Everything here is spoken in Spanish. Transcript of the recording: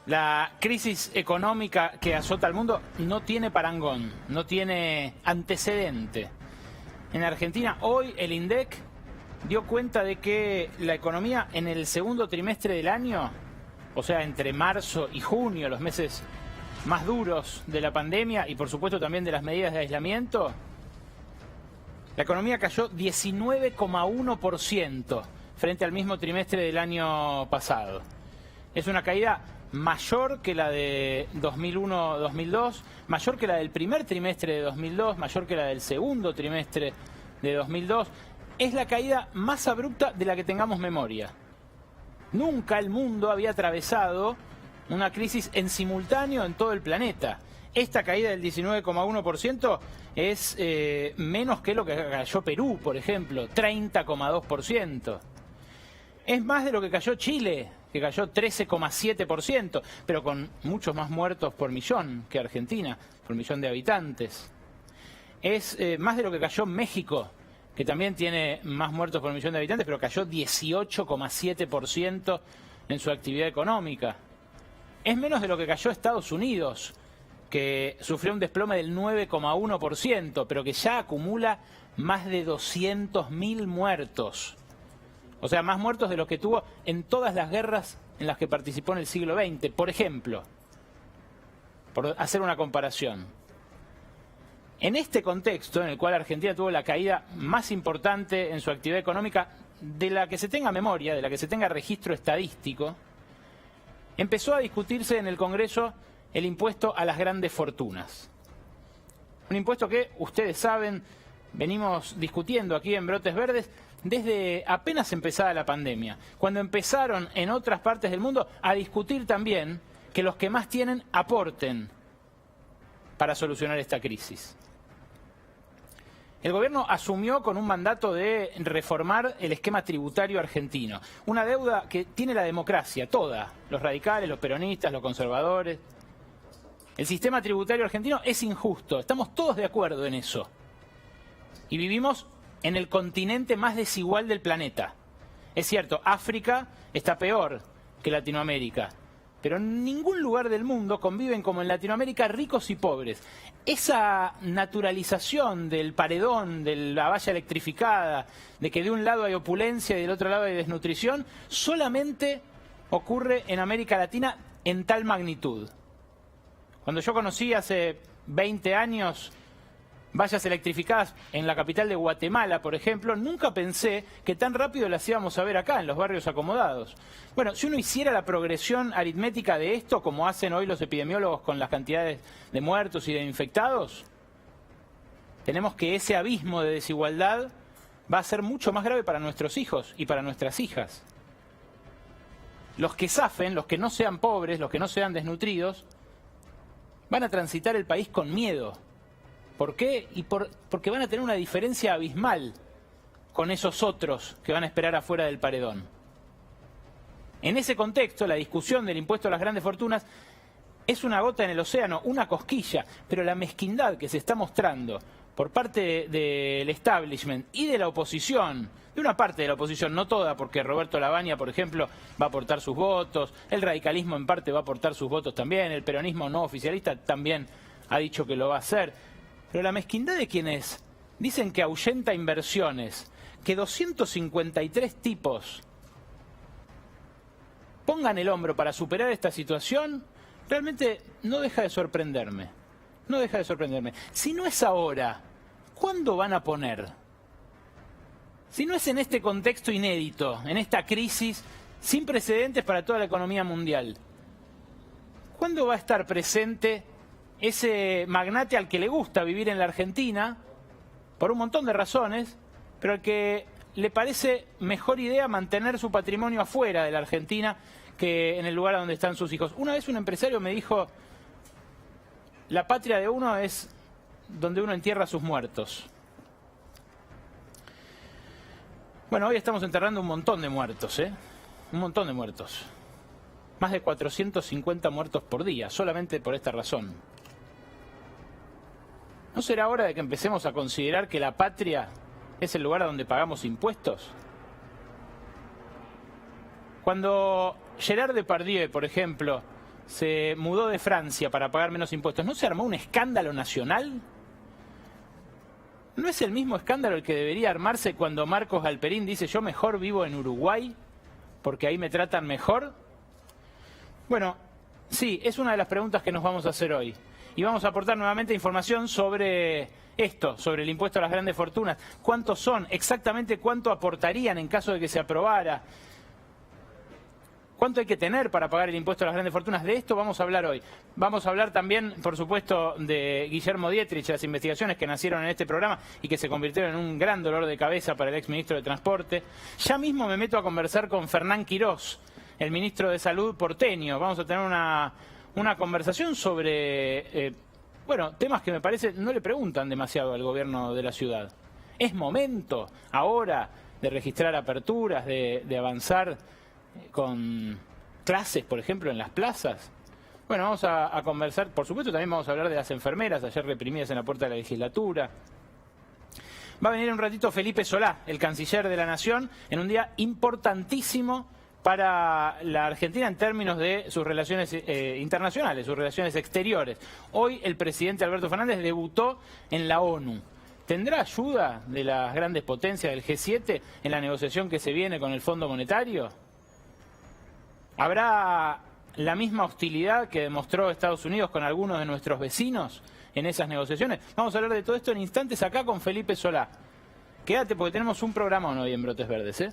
La crisis económica que azota al mundo no tiene parangón, no tiene antecedente. En Argentina hoy el INDEC dio cuenta de que la economía en el segundo trimestre del año, o sea, entre marzo y junio, los meses más duros de la pandemia y por supuesto también de las medidas de aislamiento, la economía cayó 19,1% frente al mismo trimestre del año pasado. Es una caída mayor que la de 2001-2002, mayor que la del primer trimestre de 2002, mayor que la del segundo trimestre de 2002. Es la caída más abrupta de la que tengamos memoria. Nunca el mundo había atravesado una crisis en simultáneo en todo el planeta. Esta caída del 19,1% es menos que lo que cayó Perú, por ejemplo, 30,2%. Es más de lo que cayó Chile, que cayó 13,7%, pero con muchos más muertos por millón que Argentina, por millón de habitantes. Es más de lo que cayó México, que también tiene más muertos por millón de habitantes, pero cayó 18,7% en su actividad económica. Es menos de lo que cayó Estados Unidos, que sufrió un desplome del 9,1%, pero que ya acumula más de 200.000 muertos. O sea, más muertos de los que tuvo en todas las guerras en las que participó en el siglo XX. Por ejemplo, por hacer una comparación. En este contexto, en el cual Argentina tuvo la caída más importante en su actividad económica, de la que se tenga memoria, de la que se tenga registro estadístico, empezó a discutirse en el Congreso el impuesto a las grandes fortunas. Un impuesto que, ustedes saben, venimos discutiendo aquí en Brotes Verdes desde apenas empezada la pandemia, cuando empezaron en otras partes del mundo a discutir también que los que más tienen aporten para solucionar esta crisis. El gobierno asumió con un mandato de reformar el esquema tributario argentino, una deuda que tiene la democracia toda, los radicales, los peronistas, los conservadores. El sistema tributario argentino es injusto, estamos todos de acuerdo en eso. Y vivimos en el continente más desigual del planeta. Es cierto, África está peor que Latinoamérica, pero en ningún lugar del mundo conviven como en Latinoamérica ricos y pobres. Esa naturalización del paredón, de la valla electrificada, de que de un lado hay opulencia y del otro lado hay desnutrición, solamente ocurre en América Latina en tal magnitud. Cuando yo conocí hace 20 años vallas electrificadas en la capital de Guatemala, por ejemplo, nunca pensé que tan rápido las íbamos a ver acá, en los barrios acomodados. Bueno, si uno hiciera la progresión aritmética de esto, como hacen hoy los epidemiólogos con las cantidades de muertos y de infectados, tenemos que ese abismo de desigualdad va a ser mucho más grave para nuestros hijos y para nuestras hijas. Los que zafen, los que no sean pobres, los que no sean desnutridos, van a transitar el país con miedo. ¿Por qué? Porque van a tener una diferencia abismal con esos otros que van a esperar afuera del paredón. En ese contexto, la discusión del impuesto a las grandes fortunas es una gota en el océano, una cosquilla, pero la mezquindad que se está mostrando por parte del establishment y de la oposición, de una parte de la oposición, no toda, porque Roberto Lavagna, por ejemplo, va a aportar sus votos, el radicalismo en parte va a aportar sus votos también, el peronismo no oficialista también ha dicho que lo va a hacer. Pero la mezquindad de quienes dicen que ahuyenta inversiones, que 253 tipos pongan el hombro para superar esta situación, realmente no deja de sorprenderme. No deja de sorprenderme. Si no es ahora, ¿cuándo van a poner? Si no es en este contexto inédito, en esta crisis sin precedentes para toda la economía mundial, ¿cuándo va a estar presente ese magnate al que le gusta vivir en la Argentina, por un montón de razones, pero al que le parece mejor idea mantener su patrimonio afuera de la Argentina que en el lugar donde están sus hijos? Una vez un empresario me dijo, la patria de uno es donde uno entierra a sus muertos. Bueno, hoy estamos enterrando un montón de muertos, un montón de muertos. Más de 450 muertos por día, solamente por esta razón. ¿No será hora de que empecemos a considerar que la patria es el lugar a donde pagamos impuestos? Cuando Gerard Depardieu, por ejemplo, se mudó de Francia para pagar menos impuestos. ¿No se armó un escándalo nacional? ¿No es el mismo escándalo el que debería armarse cuando Marcos Galperín dice yo mejor vivo en Uruguay porque ahí me tratan mejor? Bueno, sí, es una de las preguntas que nos vamos a hacer hoy. Y vamos a aportar nuevamente información sobre esto, sobre el impuesto a las grandes fortunas. ¿Cuántos son? Exactamente cuánto aportarían en caso de que se aprobara. ¿Cuánto hay que tener para pagar el impuesto a las grandes fortunas? De esto vamos a hablar hoy. Vamos a hablar también, por supuesto, de Guillermo Dietrich, las investigaciones que nacieron en este programa y que se convirtieron en un gran dolor de cabeza para el exministro de Transporte. Ya mismo me meto a conversar con Fernán Quirós, el ministro de Salud porteño. Vamos a tener una conversación sobre, temas que me parece no le preguntan demasiado al gobierno de la ciudad. ¿Es momento ahora de registrar aperturas, de avanzar con clases, por ejemplo, en las plazas? Bueno, vamos a conversar, por supuesto también vamos a hablar de las enfermeras, ayer reprimidas en la puerta de la legislatura. Va a venir un ratito Felipe Solá, el canciller de la Nación, en un día importantísimo para la Argentina en términos de sus relaciones internacionales, sus relaciones exteriores. Hoy el presidente Alberto Fernández debutó en la ONU. ¿Tendrá ayuda de las grandes potencias del G7 en la negociación que se viene con el Fondo Monetario? ¿Habrá la misma hostilidad que demostró Estados Unidos con algunos de nuestros vecinos en esas negociaciones? Vamos a hablar de todo esto en instantes acá con Felipe Solá. Quédate porque tenemos un programón hoy en Brotes Verdes, ¿eh?